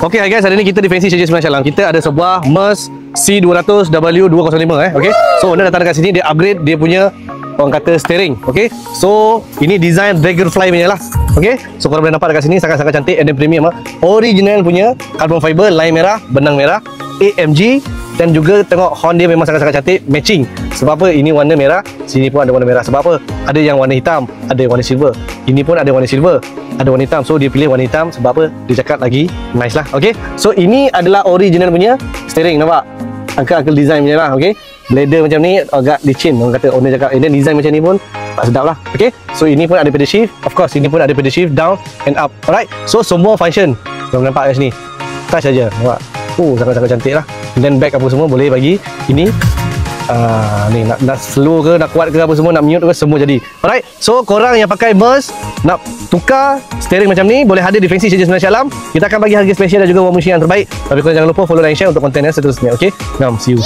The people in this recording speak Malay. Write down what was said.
Okay guys, hari ni kita di Fancy Charger Shah Alam. Kita ada sebuah Merc C200W205. Okay, so owner datang dekat sini, dia upgrade dia punya orang kata steering. Okay, so ini design Dragonfly punya lah. Okay, so korang boleh nampak dekat sini sangat-sangat cantik. And then premium lah, original punya carbon fiber, line merah, benang merah, AMG. Dan juga tengok horn dia memang sangat-sangat cantik, matching. Sebab apa? Ini warna merah, sini pun ada warna merah. Sebab apa? Ada yang warna hitam, ada yang warna silver. Ini pun ada warna silver, ada warna hitam. So dia pilih warna hitam sebab apa? Dia cakap lagi nice lah. Okay, so ini adalah original punya steering. Nampak? Uncle design punya lah. Okay, bladder macam ni agak licin, orang kata owner cakap. And then design macam ni pun tak sedap lah. Okay, so ini pun ada pedal shift. Of course, ini pun ada pedal shift down and up. Alright, so semua function korang nampak kat sini. Touch saja. Nampak? Sangat-sangat cantik lah. Dan back apa semua boleh bagi ini. Ni nak slow ke, nak kuat ke apa semua, nak mute ke, semua jadi. Alright, so korang yang pakai Merc nak tukar steering macam ni, boleh hadir di Fancy Charger Shah Alam. Kita akan bagi harga special dan juga warm machine yang terbaik. Tapi korang jangan lupa follow dan share untuk konten yang seterusnya. Okay, see you.